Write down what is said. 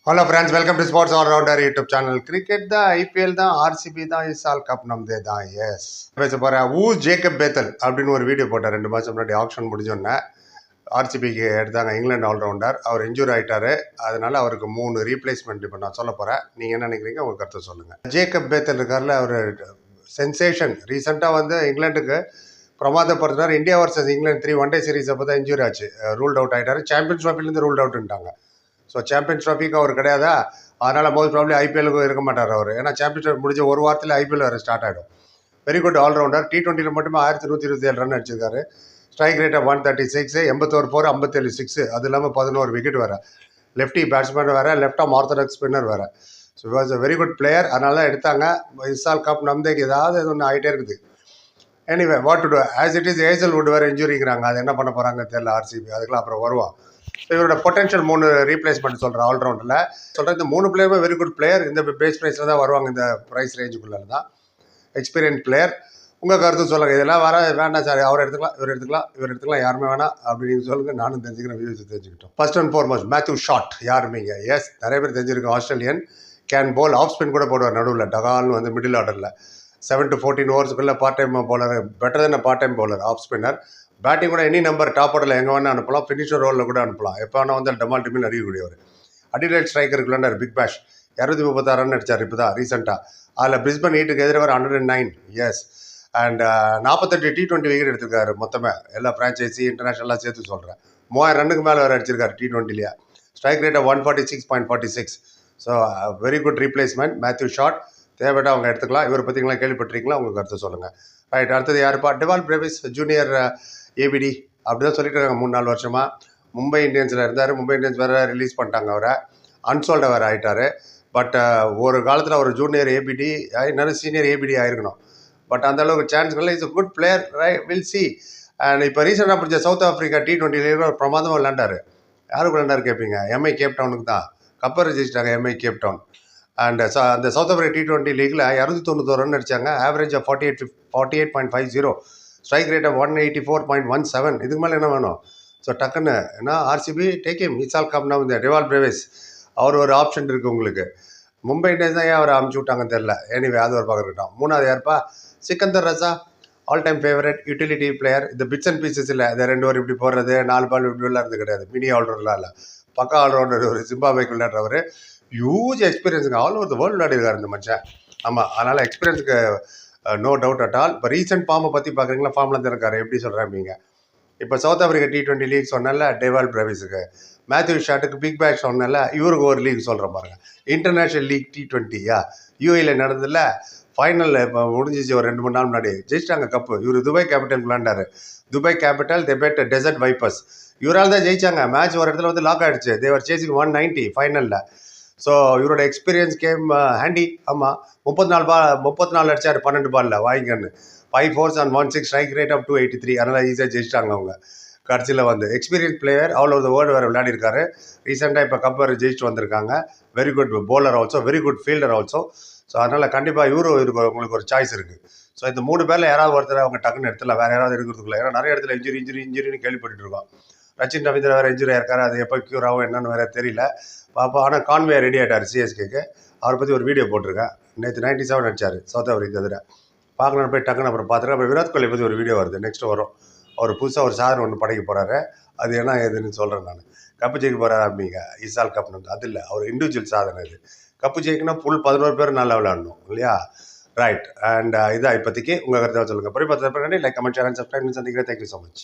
Hello friends, welcome to sports allrounder YouTube channel. Cricket தான் IPL தான் RCB தான் இசால் கப் நம்மதே தான். எஸ் பேச போகிறேன். ஜேக்கப் பேத்தல் அப்படின்னு ஒரு வீடியோ போட்டார் 2 மாதம் முன்னாடி. ஆப்ஷன் முடிஞ்சோடனே ஆர்சிபிக்கு எடுத்தாங்க இங்கிலாந்து ஆல்ரவுண்டர். அவர் இன்ஜூர் ஆகிட்டாரு. அதனால அவருக்கு 3 ரீப்ளேஸ்மெண்ட் இப்போ நான் சொல்ல போகிறேன். நீங்கள் என்ன நினைக்கிறீங்க, உங்கள் கருத்தை சொல்லுங்கள். ஜேக்கப் பேத்தல் இருக்கார்ல, அவர் சென்சேஷன். ரீசெண்டாக வந்து இங்கிலாந்துக்கு பிரமாதப்படுத்தினார். India versus England 3 one day series அப்போ தான் இன்ஜூரி ஆச்சு. ரூல்ட் அவுட் ஆகிட்டார். சாம்பியன்ஸ் ட்ராஃபிலேருந்து ரூல்ட் அவுட்ட்டாங்க. ஸோ சாம்பியன்ஸ் ட்ராஃபிக்கு அவர் கிடையாதா, அதனால் மோஸ்ட் ப்ராப்ளி ஐபிஎலுக்கும் இருக்க மாட்டார் அவர். ஏன்னா சாம்பியன்ஸ் ட்ராஃபி முடிஞ்ச ஒரு வாரத்தில் ஐபிஎல் வேறு ஸ்டார்ட் ஆகிடும். Very good allrounder. T20 மட்டுமே 1127 ரன் அடிச்சிருக்காரு. Strike rate 136, 81 4, 57 6. அது இல்லாமல் 11 விக்கெட் வேறு. லெஃப்டி பேட்ஸ்மேன் வேறு, லெஃப்ட் ஆம் ஆர்த்தடாக்ஸ் ஸ்பின்னர் வேறு. So was a very good player. அதனால தான் எடுத்தாங்க. இசால் கப் நம்மதேக்கு ஏதாவது ஒன்று ஆகிட்டே இருக்குது. Anyway what to do, as it is Hazlewood வேறு இன்ஜுரிங்கிறாங்க. அது என்ன பண்ண போகிறாங்க தெரியல ஆர்சிபி. அதுக்கெல்லாம் அப்புறம் வருவான். இவரோட பொட்டன்ஷியல் 3 ரீப்ளேஸ்மெண்ட் சொல்கிறேன் ஆல்ரவுண்டில். சொல்கிறேன் இந்த 3 பிளேயருமே வெரி குட் பிளேயர். இந்த பேஸ் ப்ரைஸில் தான் வருவாங்க. இந்த ப்ரைஸ் ரேஞ்சுக்குள்ளே தான் எக்ஸ்பீரியன்ஸ் பிளேயர். உங்கள் கருத்து சொல்லுங்கள். இதெல்லாம் வர வேண்டாம் சார், அவர் எடுத்துக்கலாம், இவர் எடுத்துக்கலாம், யாருமே வேணாம் அப்படின்னு சொல்லுங்கள். நானும் தெரிஞ்சுக்கிறேன், வியூஸ் தெரிஞ்சுக்கிட்டோம். First and foremost Matthew Short. யாருமீங்க? எஸ், நிறைய பேர் தெரிஞ்சிருக்கோம். Australian can bowl. Off spin கூட போடுவார் நடுவில். டகால்னு வந்து மிடில் ஆர்டரில் 7 to 14 ஓவர்ஸுக்குள்ளே part time bowler. Better then part time bowler, off spinner. Batting கூட எனி நம்பர் டாப் ஆர்டரில் எங்கே வேணால் அனுப்பலாம். ஃபினிஷர் ரோலில் கூட அனுப்பலாம். எப்போ வேணால் வந்து டமால் டிமில் அடிக்கக்கூடியவர். அடிலைட் ஸ்ட்ரைக்கருக்குள்ளாண்டார். பிக் பேஷ் 236 ரன் அடித்தார் இப்போ தான் ரீசெண்டாக. அதில் பிரிஸ்பன் ஹீட்டுக்கு எதிராக 109. எஸ். அண்ட் 48 T20 விக்கெட் எடுத்திருக்காரு மொத்தமே. எல்லா ஃப்ரான்ச்சைஸி இன்டர்நேஷனலாக சேர்த்து சொல்கிறேன். 3000 ரன்னுக்கு மேலே வேறு அடிச்சிருக்காரு T20லேயே. ஸ்ட்ரைக் ரேட்டை 146.46. So very good replacement Matthew Short. தேவைப்பட்ட அவங்க எடுத்துக்கலாம். இவரை பற்றிங்களாம் கேள்விப்பட்டிருக்கீங்களா, உங்கள் கருத்தை சொல்லுங்கள். ரைட், அடுத்தது யாருப்பா? டெவால் பிரேவிஸ் ஜூனியர் ஏபிடி அப்படி தான் சொல்லிட்டு இருக்காங்க 3-4 வருஷமாக. மும்பை இந்தியன்ஸில் இருந்தார். மும்பை இந்தியன்ஸ் வேறு ரிலீஸ் பண்ணிட்டாங்க அவரை. அன்சோல்டாக வேறு ஆகிட்டார். பட் ஒரு காலத்தில் ஒரு ஜூனியர் ஏபிடி இன்னும் சீனியர் ஏபிடி ஆகிருக்கணும். பட் அந்தளவுக்கு சான்ஸ்கள். Is a good player. Will see. And இப்போ ரீசெண்டாக பிடிச்ச சவுத் ஆஃப்ரிக்கா T20 பிரமாதமாக விளாண்டார். யாருக்கு விளாண்டார் கேட்பீங்க? எம்ஐ கேப் டவுனுக்கு தான். கப்பர் ஜெயிச்சிட்டாங்க எம்ஐ கேப் டவுன். அண்ட் அந்த சவுத் ஆஃப்ரிக்கா T20 லீகில் 291 ரன் அடித்தாங்க. Average of 48.50. Strike rate of 184.17. இதுக்கு மேலே என்ன வேணும்? ஸோ டக்குன்னு ஏன்னா ஆர்சிபி டேக் ஹிம். இசால் கப்னா வந்து டெவால் பிரேவிஸ் அவர் ஒரு ஆப்ஷன் இருக்குது உங்களுக்கு. மும்பை இந்தியன்ஸ் தான் ஏன் அவரை அமுச்சு விட்டாங்கன்னு தெரில. எனிவே அது ஒரு பார்க்கட்டும். 3வது யாருப்பா? Sikandar Raza. All time favourite utility player. இந்த பிட்ஸ் அண்ட் பீசஸ் இல்லை. இந்த 2 ஓவர் இப்படி போடுறது, 4 பால் இப்படி விளையாடுறது கிடையாது. மினி ஆல்ரவுண்டர்லாம் இல்லை, பக்கா ஆல்ரவுண்டர். ஒரு ஜிம்பாப்வேக்கு விளையாடுறவர். ஹியூஜ் எக்ஸ்பீரியன்ஸுங்க. ஆல் ஓவர் த வேர்ல்டு விளையாடிருக்காரு இந்த மனுஷன். ஆமாம், அதனால் எக்ஸ்பீரியன்ஸுக்கு நோ டவுட் அட் ஆல். இப்போ ரீசெண்ட் ஃபார்மை பற்றி பார்க்குறீங்களா? ஃபார்மில் தான் இருக்காரு. எப்படி சொல்கிறேன் நீங்கள்? இப்போ சவுத் ஆஃப்ரிக்கா T20 லீக் சொன்னால டெவால் பிரேவிஸுக்கு. மேத்யூ ஷாட்டுக்கு பிக் பேஷ் சொன்னால இவருக்கு ஒரு லீக் சொல்கிறேன் பாருங்கள். International league T20 யூஏயில் நடந்ததில்ல. ஃபைனலில் இப்போ முடிஞ்சிச்சு ஒரு 2-3 நாள் முன்னாடி. ஜெயிச்சிட்டாங்க கப்பு. இவர் துபாய் கேபிட்டல் விளாண்டார். Dubai Capital they beat Desert Vipers. இவரால் தான் ஜெயிச்சாங்க. மேட்ச் ஒரு இடத்துல வந்து லாக் ஆகிடுச்சு. தேவர் சேசிங் 190 ஃபைனலில். ஸோ இவரோட எக்ஸ்பீரியன்ஸ் கேம் ஹேண்டி. ஆமாம், 34 அடிச்சார் 12 பாலில். வாங்கிக்கன்னு 5 4s and 1 6. Strike rate of 283. அதனால் ஈஸியாக ஜெயிச்சிட்டாங்க அவங்க. கடைசியில் வந்து experience player. All over the world வேறு விளையாடிருக்காரு. ரீசெண்டாக இப்போ கப்பர் ஜெயிச்சுட்டு வந்திருக்காங்க. Very good bowler also, very good fielder also. So அதனால் கண்டிப்பாக இவரும் உங்களுக்கு ஒரு சாய்ஸ் இருக்குது. ஸோ இந்த 3 பேரில் யாராவது ஒருத்தர் அவங்க டக்குன்னு எடுத்துலாம். வேறு யாராவது இருக்கிறதுக்குள்ள. ஏன்னா நிறைய இடத்துல இன்ஜுரின்னு கேள்விப்பட்டு இருக்கோம். ரச்சின் ரவீந்திரா வேறு இன்ஜுரி ஆயிருக்காரு. அது எப்போ க்யூர் ஆகும் என்னன்னு வேறு தெரியல பாப்பா. ஆனால் கான்வே ரெடி ஆகிட்டார் சிஎஸ்கேக்கு. அவரை பற்றி ஒரு வீடியோ போட்டிருக்கேன். நேற்று 97 அடிச்சார் சவுத் ஆஃப்ரிக்கா எதிர. பார்க்கணும் போய் டக்குன்னு அப்புறம் பார்த்துருக்கேன். அப்புறம் விராட் கோலி பற்றி ஒரு வீடியோ வருது, நெக்ஸ்ட் வரும். அவர் புதுசாக ஒரு சாதனை ஒன்று படைக்க போகிறாரு. அது என்ன ஏதுன்னு சொல்கிறேன் நான். கப்பு ஜெயிக்க போகிறாரு அப்படிங்க இசால் கப்னு. அது இல்லை, அவர் இண்டிவிஜுவல் சாதனை இது. கப்பு ஜெயிக்கணும் ஃபுல் 11 பேர் நல்லா விளையாடணும் இல்லையா? ரைட். அண்ட் இதான் இப்போதைக்கு உங்கள் கருத்தை சொல்லுங்கள். படி பார்த்து like comment share and subscribe. சந்திக்கிறேன். Thank you so much.